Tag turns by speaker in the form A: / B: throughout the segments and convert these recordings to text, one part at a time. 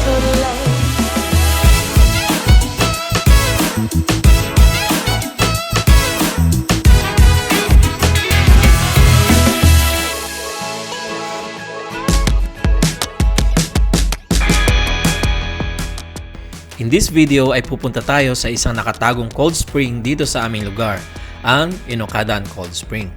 A: too late.
B: In this video ay pupunta tayo sa isang nakatagong cold spring dito sa aming lugar, ang Inokadan Cold Spring.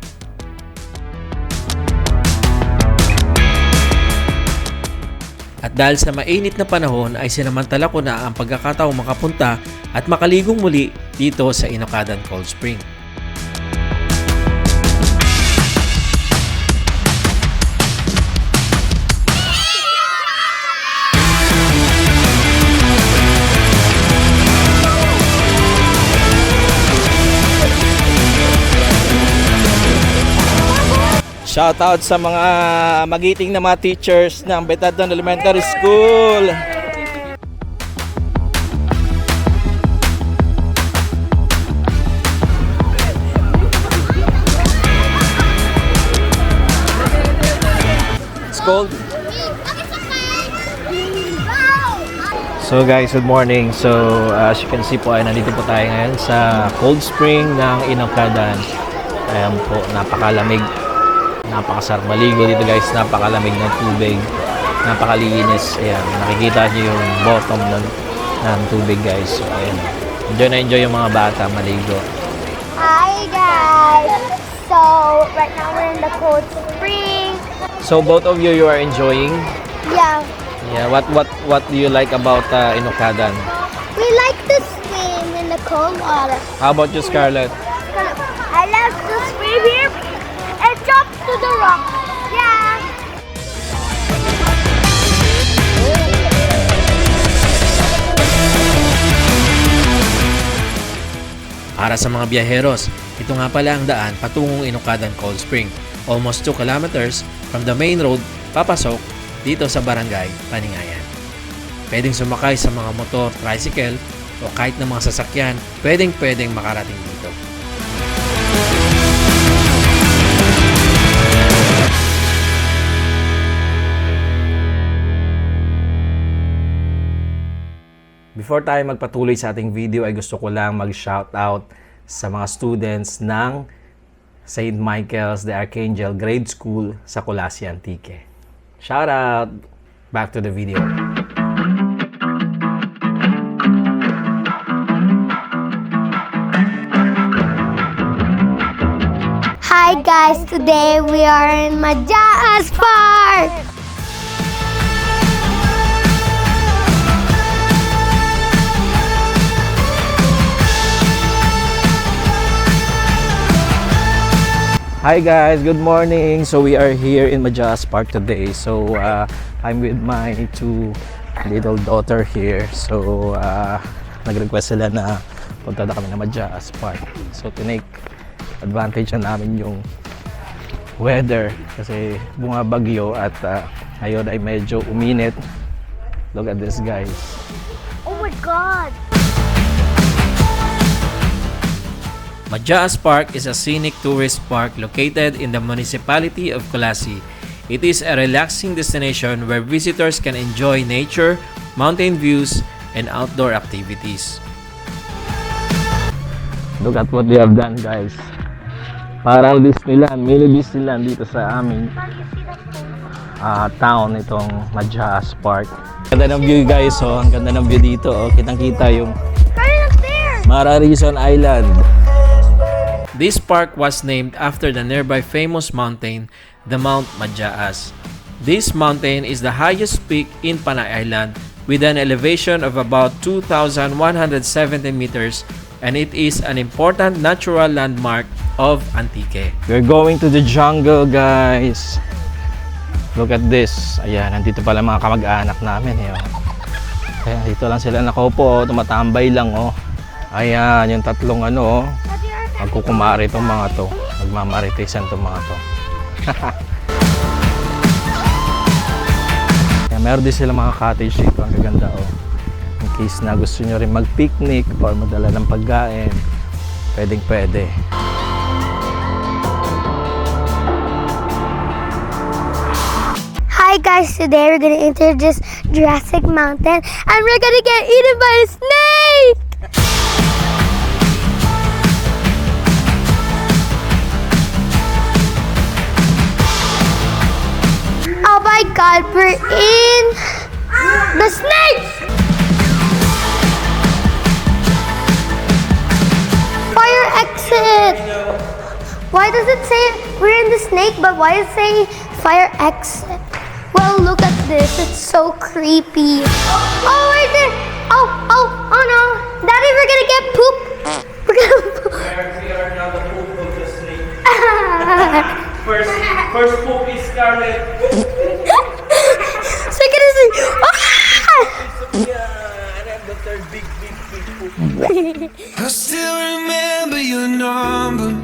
B: At dahil sa mainit na panahon ay sinamantala ko na ang pagkakataong makapunta at makaligong muli dito sa Inokadan Cold Spring.
C: Shoutout sa mga magiting na mga teachers ng Betadon Elementary School. It's cold. So guys, good morning. So as you can see po ay nandito po tayo ngayon sa cold spring ng Inokadan. Ayan po, napakalamig. Napakasarap maligo dito guys, napakalamig ng tubig, napakalinis. Ayan, nakikita nyo yung bottom ng tubig guys. So ayan, enjoy na enjoy yung mga bata maligo.
A: Hi guys! So, right now we're in the cold spring.
C: So both of you are enjoying?
A: Yeah.
C: Yeah, what do you like about Inokadan?
A: We like to swim in the cold water.
C: How about you, Scarlett?
A: I love to swim here and jump to the rock. Yeah.
B: Para sa mga biyaheros, ito nga pala ang daan patungong Inokadan Cold Spring. Almost 2 kilometers from the main road papasok dito sa barangay Paningayan. Pwedeng sumakay sa mga motor, tricycle o kahit na mga sasakyan, pwedeng makarating dito.
C: Before tayo magpatuloy sa ating video ay gusto ko lang mag-shoutout sa mga students ng St. Michael's the Archangel Grade School sa Colasi, Antique. Shoutout! Back to the video.
A: Hi guys, today we are in Majaas Park.
C: Hi guys, good morning. So we are here in Majaas Park today. So I'm with my 2 little daughter here. So nag-request sila na punta na kami na Majaas Park. So tinake advantage na namin yung weather kasi bumabagyo at ngayon ay medyo uminit. Look at this guys.
A: Oh my God!
B: Majaas Park is a scenic tourist park located in the municipality of Colasi. It is a relaxing destination where visitors can enjoy nature, mountain views, and outdoor activities.
C: Look at what they have done guys. Parang Disneyland, mini Disneyland dito sa aming town itong Majaas Park. Ganda ng view guys, oh. Ang ganda ng view dito, oh. Kitang-kita yung
A: Right up there!
C: Mararison Island.
B: This park was named after the nearby famous mountain, the Mount Majaas. This mountain is the highest peak in Panay Island with an elevation of about 2,170 meters, and it is an important natural landmark of Antique.
C: We're going to the jungle guys. Look at this. Ayan, nandito pala mga kamag-anak namin. Eh, oh. Ayan, dito lang sila nakaupo, oh. Tumatambay lang. Oh. Ayan, yung tatlong ano, oh. Magkukumari itong mga to. Magmamaritisan itong mga to. Kaya meron din sila mga cottage dito. Ang gaganda, oh. In case na gusto nyo rin mag-picnic or madala ng pagkain, pwedeng pwede.
A: Hi guys, today we're gonna introduce Jurassic Mountain and we're gonna get eaten by a snake! Oh my god, we're in the snake! Fire exit! Why does it say we're in the snake, but why is it saying fire exit? Well, look at this. It's so creepy. Oh, right there. Oh no. Daddy, we're gonna get poop. We're gonna poop.
B: We are now the poop of the snake. First poop is Scarlet.
A: Second is
B: And then the third big poop.
D: I still remember your number.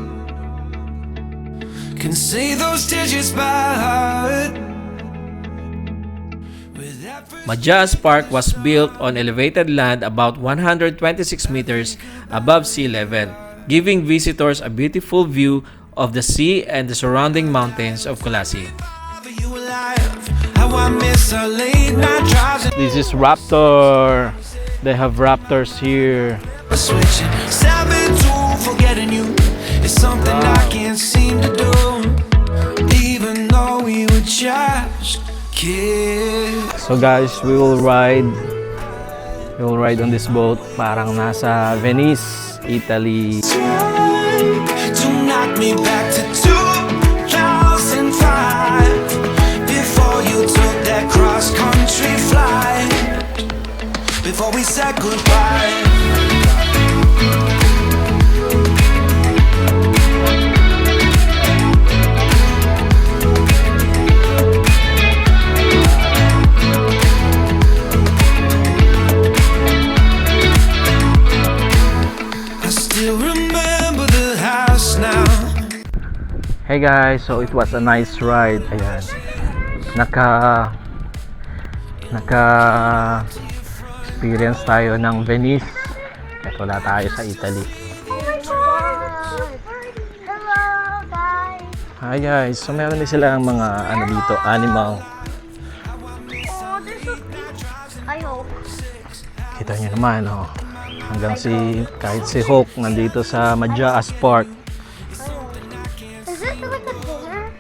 D: Can say those digits by heart.
B: Majaas Park was built on elevated land about 126 meters above sea level, giving visitors a beautiful view of the sea and the surrounding mountains of Colasi.
C: This is Raptor. They have raptors here.
D: Switching, stepping to forgetting you is something I can't seem to do. Even though we were just kids.
C: So guys, we will ride on this boat. Parang nasa Venice, Italy.
D: To knock me back to 2005 before you took that cross-country flight. Before we said goodbye.
C: Hey guys, so it was a nice ride. Ayan. Experience tayo ng Venice. Kahit wala tayo sa Italy.
A: Oh my god! Hello guys!
C: Hi guys, so meron din silang mga dito, animal.
A: Oh, they're so cute. I hope.
C: Kita nyo naman, oh. Hanggang kahit si Hawk nandito sa Majaas Park.
A: Is it like a dinner?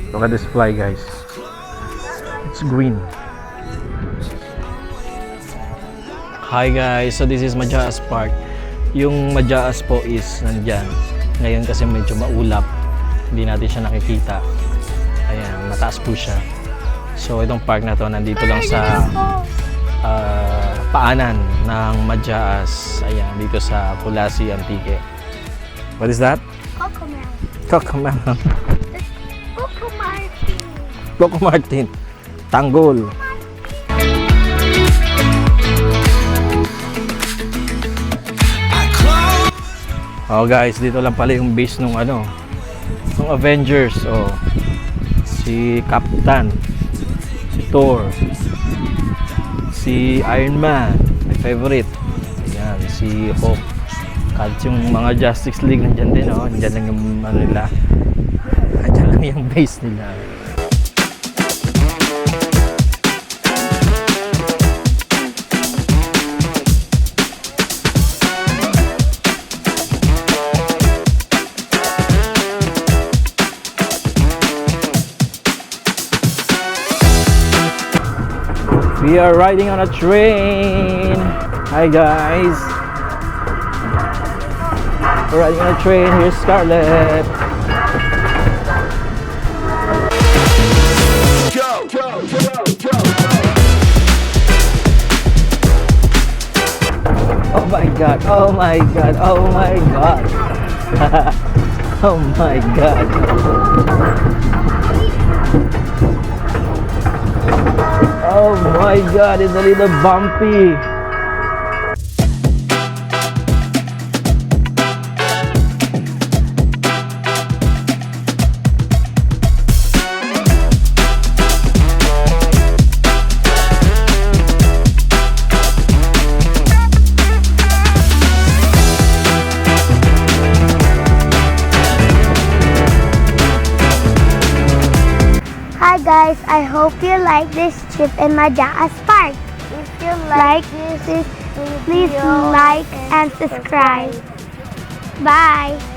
C: Look at this fly guys. It's green. Hi guys, so this is Majaas Park. Yung Majaas po is nandyan. Ngayon kasi medyo maulap. Hindi natin siya nakikita. Ayan, mataas po siya. So itong park na to nandito lang sa paanan ng Majaas. Ayan, dito sa Colasi, Antique. What is that?
A: Cocomelon.
C: Cocomelon.
A: Coco Martin.
C: Coco Martin. Tanggol. Oh guys, dito lang pala yung base nung ng Avengers. Oh. Si Captain, si Thor, si Iron Man, my favorite. Ayan, si Hulk. Kahit yung mga Justice League nandyan din, oh. Nandyan lang yung nila. Nandyan lang yung base nila. We are riding on a train. Hi guys. We're riding on a train. Here's Scarlett.
D: Go, go, go, go, go.
C: Oh my god. Oh my god. Oh my god. Oh my god. Oh my god, it's a little bumpy.
A: guys, I hope you like this trip in Majaas Park. If you like this, please like and subscribe. Bye.